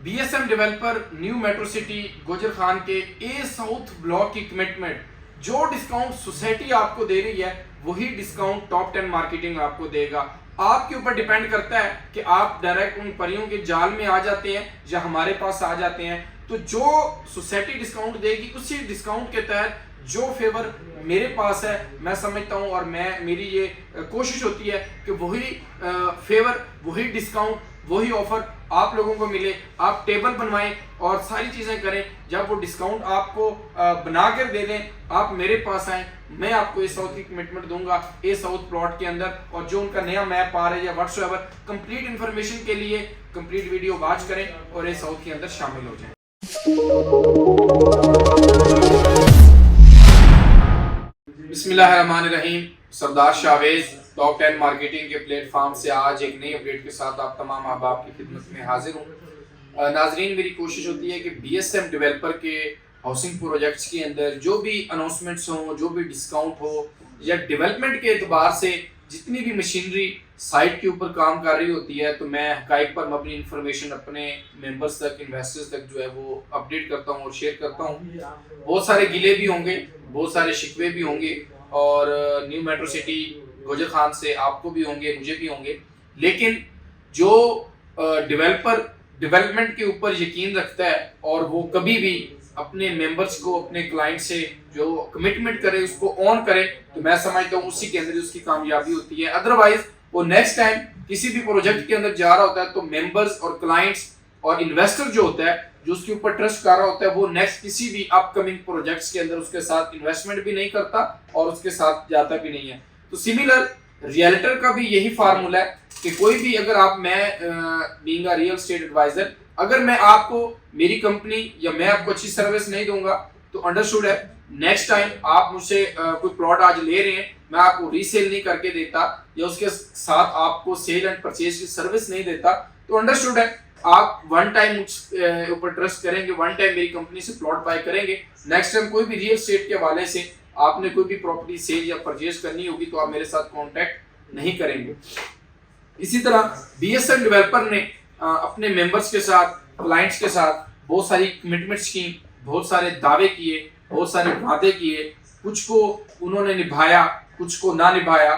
BSM developer new metro city गुजर खान के ए south block की कमिटमेंट, जो डिस्काउंट सोसाइटी आपको दे रही है वही डिस्काउंट टॉप 10 मार्केटिंग आपको देगा। आपके ऊपर डिपेंड करता है कि आप डायरेक्ट उन परियों के जाल में आ जाते हैं या हमारे पास आ जाते हैं। तो जो सोसाइटी डिस्काउंट देगी उसी डिस्काउंट के तहत जो फेवर मेरे पास है, मैं समझता हूं और मेरी ये कोशिश होती है कि वही फेवर, वही डिस्काउंट, वही ऑफर आप लोगों को मिले। आप टेबल बनवाएं और सारी चीजें करें। जब वो डिस्काउंट आपको बना कर दे दें, आप मेरे पास आएं, मैं आपको ए साउथ की कमिटमेंट दूंगा ए साउथ प्लॉट के अंदर। और जो उनका नया मैप आ रहा है या व्हाट्सएवर, कंप्लीट इंफॉर्मेशन के लिए कंप्लीट वीडियो वॉच करें और ए साउथ के अंदर शामिल हो जाएं। बिस्मिल्लाहिर्रहमानिर्रहीम। सरदार शाहवेज टॉप 10 मार्केटिंग के प्लेटफॉर्म से आज एक नई अपडेट के साथ आप तमाम अहबाब की खिदमत में हाजिर हूँ। नाजरीन, मेरी कोशिश होती है कि बीएसएम डेवलपर के हाउसिंग प्रोजेक्ट्स के अंदर जो भी अनाउंसमेंट्स हों, जो भी डिस्काउंट हो या डेवलपमेंट के एतबार से जितनी भी मशीनरी साइट के ऊपर काम कर रही होती है, तो मैं हकाइक पर मबनी इंफॉर्मेशन अपने मेंबर्स तक, इन्वेस्टर्स तक जो है वो अपडेट करता हूँ और शेयर करता हूँ। बहुत सारे गिले भी होंगे, बहुत सारे शिकवे भी होंगे और न्यू मेट्रो सिटी गुजर खान से आपको भी होंगे, मुझे भी होंगे। लेकिन जो डेवलपर डेवलपमेंट के ऊपर यकीन रखता है और वो कभी भी अपने मेंबर्स को, अपने क्लाइंट से जो कमिटमेंट करे उसको ऑन करे, तो मैं समझता हूँ उसी के अंदर उसकी कामयाबी होती है। अदरवाइज वो नेक्स्ट टाइम किसी भी प्रोजेक्ट के अंदर जा रहा होता है तो मेंबर्स और क्लाइंट्स और इन्वेस्टर जो होता है, जो उसके ऊपर ट्रस्ट कर रहा होता है, वो नेक्स्ट किसी भी अपकमिंग प्रोजेक्ट्स के अंदर उसके साथ इन्वेस्टमेंट भी नहीं करता और उसके साथ जाता भी नहीं है। तो सिमिलर रियल्टर का भी यही फार्मूला है कि कोई भी, अगर आप, मैं being a real estate adviser, अगर मैं आपको, मेरी कंपनी या मैं आपको अच्छी सर्विस नहीं दूंगा तो अंडरस्टूड है, नेक्स्ट टाइम आप मुझसे कोई प्लॉट आज ले रहे हैं, मैं आपको रीसेल नहीं करके देता या उसके साथ आपको सेल एंड परचेज की सर्विस नहीं देता, तो अंडरस्टूड है, आप वन टाइम मुझ ऊपर ट्रस्ट करेंगे, वन टाइम मेरी कंपनी से प्लॉट बाय करेंगे। नेक्स्ट टाइम कोई भी रियल एस्टेट के हवाले से आपने कोई भी प्रॉपर्टी सेल या परचेज करनी होगी तो आप मेरे साथ कांटेक्ट नहीं करेंगे। इसी तरह बीएसएम डेवलपर ने अपने मेंबर्स के साथ, क्लाइंट्स के साथ बहुत सारी कमिटमेंट्स की, बहुत सारे दावे किए, बहुत सारे वादे किए। कुछ को उन्होंने निभाया, कुछ को ना निभाया,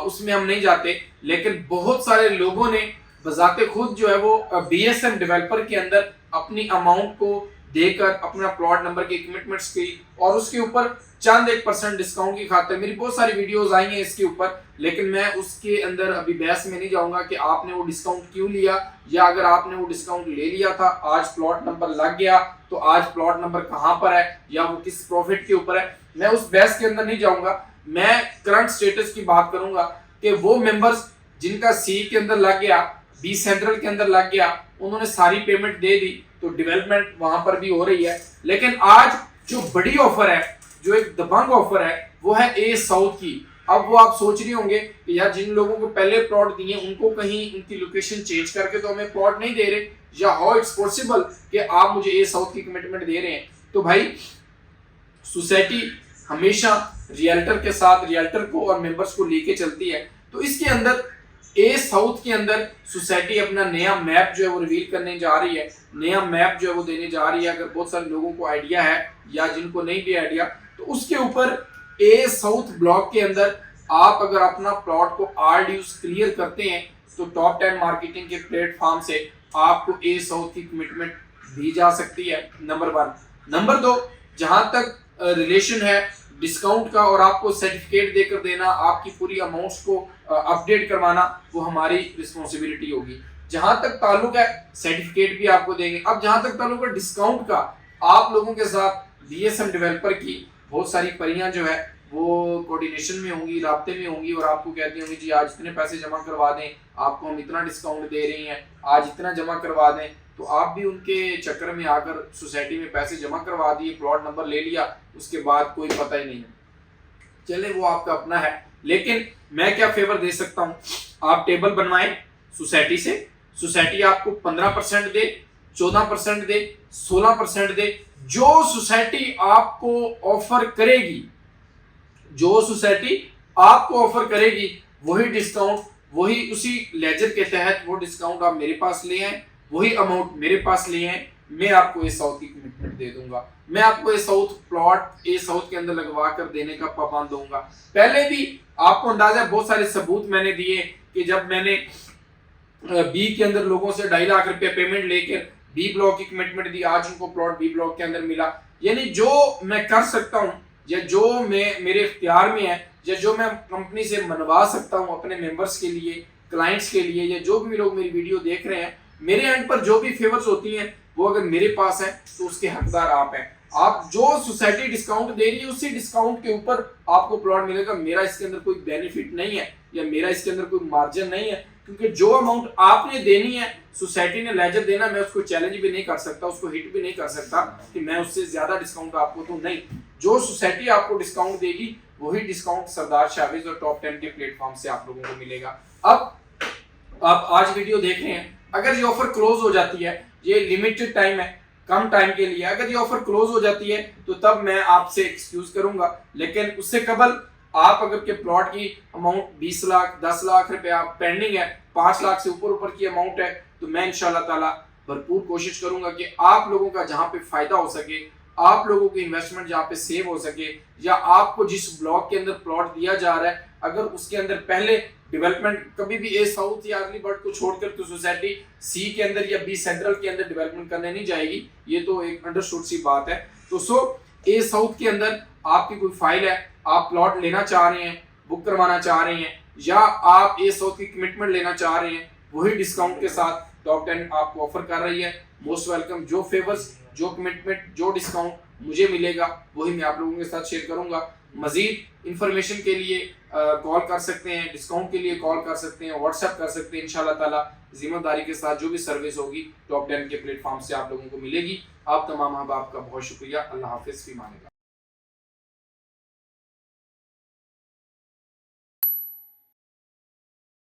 उसमें हम नहीं जाते। लेकिन बहुत सारे लोगों ने बजाते खुद जो है वो बीएसएम डेवलपर के अंदर अपनी अमाउंट को देकर अपना प्लॉट नंबर की कमिटमेंट्स की और उसके ऊपर चंद 1% डिस्काउंट की खातिर, मेरी बहुत सारी वीडियोस आई हैं इसके ऊपर, लेकिन मैं उसके अंदर अभी बहस में नहीं जाऊंगा कि आपने वो डिस्काउंट क्यों लिया, या अगर आपने वो डिस्काउंट ले लिया था, आज प्लॉट नंबर लग गया तो आज प्लॉट नंबर कहां पर है या वो किस प्रॉफिट के ऊपर है, मैं उस बहस के अंदर नहीं जाऊंगा। मैं करंट स्टेटस की बात करूंगा कि वो मेंबर्स जिनका सी के अंदर लग गया, बी सेंट्रल के अंदर लग गया, उन्होंने सारी पेमेंट दे दी तो डेवलपमेंट वहां पर भी हो रही है। लेकिन आज जो बड़ी ऑफर है, जो एक दबंग ऑफर है, वो है ए साउथ की। अब वो आप सोच रहे होंगे कि यार जिन लोगों को पहले प्लॉट दिए उनको कहीं उनकी लोकेशन चेंज करके तो हमें प्लॉट नहीं दे रहे, या हाउ इट्स पॉसिबल कि आप मुझे ए साउथ की कमिटमेंट दे रहे हैं। तो भाई, सोसाइटी हमेशा रियल्टर के साथ, रियल्टर को और मेंबर्स को लेके चलती है। तो इसके अंदर ए साउथ के अंदर सोसाइटी अपना नया मैप जो है वो रिवील करने जा रही है, नया मैप जो है वो देने जा रही है। अगर बहुत सारे लोगों को आइडिया है या जिनको नहीं भी आइडिया, तो उसके ऊपर ए साउथ ब्लॉक के अंदर आप अगर अपना प्लॉट को आरडीयूज क्लियर करते हैं तो टॉप 10 मार्केटिंग के प्लेटफॉर्म से आपको ए साउथ की कमिटमेंट दी जा सकती है, नंबर 1। नंबर 2, जहां तक रिलेशन है डिस्काउंट का और आपको सर्टिफिकेट देकर देना, आपकी पूरी अमाउंट्स को अपडेट करवाना, वो हमारी रिस्पॉन्सिबिलिटी होगी। जहां तक ताल्लुक है, सर्टिफिकेट भी आपको देंगे। अब जहां तक ताल्लुक है डिस्काउंट का, आप लोगों के साथ बीएसएम डेवलपर की बहुत सारी परियां जो है वो कोऑर्डिनेशन में होंगी, राब्ते में होंगी और आपको कहती होंगी जी आज इतने पैसे जमा करवा दें, आपको हम इतना डिस्काउंट दे रही हैं, आज इतना जमा करवा दें। तो आप भी उनके चक्कर में आकर सोसाइटी में पैसे जमा करवा दिए, प्लॉट नंबर ले लिया, उसके बाद कोई पता ही नहीं है। चले, वो आपका अपना है। लेकिन मैं क्या फेवर दे सकता हूं, आप टेबल बनवाएं सोसाइटी से, सोसाइटी आपको 15% दे, 14% दे, 16% दे। जो सोसाइटी आपको ऑफर करेगी, जो सोसाइटी आपको ऑफर करेगी वही डिस्काउंट, वही उसी लेजर के तहत वो डिस्काउंट आप मेरे पास ले आए, वही अमाउंट मेरे पास लिए हैं, मैं आपको ए साउथ की कमिटमेंट दे दूंगा। मैं आपको ए साउथ प्लॉट ए साउथ के अंदर लगवा कर देने का पाबंद दूंगा। पहले भी आपको अंदाजा है, बहुत सारे सबूत मैंने दिए कि जब मैंने बी के अंदर लोगों से 2.5 लाख रुपए पेमेंट लेकर बी ब्लॉक की कमिटमेंट दी, आज उनको प्लॉट बी ब्लॉक के अंदर मिला। यानी जो मैं कर सकता हूँ या जो मैं मेरे इख्तियार में है या जो मैं कंपनी से मनवा सकता हूँ अपने मेंबर्स के लिए, क्लाइंट्स के लिए, या जो भी लोग मेरी वीडियो देख रहे हैं, मेरे एंड पर जो भी फेवर्स होती हैं वो अगर मेरे पास है तो उसके हकदार आप हैं। आप जो सोसाइटी डिस्काउंट दे रही है उसी डिस्काउंट के ऊपर आपको प्लॉट मिलेगा। मेरा इसके अंदर कोई बेनिफिट नहीं है या मेरा इसके अंदर कोई मार्जिन नहीं है, क्योंकि जो अमाउंट आपने देनी है सोसाइटी ने लेजर देना, मैं उसको चैलेंज भी नहीं कर सकता, उसको हिट भी नहीं कर सकता कि मैं उससे ज्यादा डिस्काउंट आपको दूं। नहीं, जो सोसाइटी आपको डिस्काउंट देगी वही डिस्काउंट सरदार शावेज और टॉप 10 के प्लेटफॉर्म से आप लोगों को मिलेगा। अब आप आज वीडियो देख रहे हैं, अगर ये ऑफर क्लोज हो जाती है, ये लिमिटेड टाइम है, कम टाइम के लिए, अगर ये ऑफर क्लोज हो जाती है तो तब मैं आपसे एक्सक्यूज करूंगा। लेकिन उससे कबल आप अगर के प्लॉट की अमाउंट 20 लाख 10 लाख रुपया पेंडिंग है, 5 लाख से ऊपर की अमाउंट है, तो मैं इंशाल्लाह ताला भरपूर कोशिश करूंगा कि आप लोगों का जहां पे फायदा हो सके, आप लोगों की इन्वेस्टमेंट जहां पे सेव हो सके, या आपको जिस ब्लॉक के अंदर प्लॉट दिया जा रहा है अगर उसके अंदर पहले डेवलपमेंट, कभी भी ए साउथ या अर्ली बर्ड को छोड़कर तो सोसाइटी सी के अंदर या बी सेंट्रल के अंदर डेवलपमेंट करने नहीं जाएगी, ये तो एक अंडरस्टूड सी बात है। तो ए साउथ के अंदर आपकी कोई फाइल है, आप प्लॉट लेना चाह रहे हैं, बुक करवाना चाह रहे हैं, या आप ए साउथ की कमिटमेंट लेना चाह रहे हैं, वही डिस्काउंट के साथ टॉप 10 आपको ऑफर कर रही है। Most welcome. जो फेवर्स, जो कमिटमेंट, जो डिस्काउंट मुझे मिलेगा वही मैं आप लोगों के साथ शेयर करूंगा। मजीद इंफॉर्मेशन के लिए कॉल कर सकते हैं, डिस्काउंट के लिए कॉल कर सकते हैं, व्हाट्सएप कर सकते हैं। इंशाल्लाह ताला जिम्मेदारी के साथ जो भी सर्विस होगी टॉप 10 के प्लेटफॉर्म से आप लोगों को मिलेगी। आप तमाम अहबाब का बहुत शुक्रिया। अल्लाह हाफिज़, फी मानिल्लाह।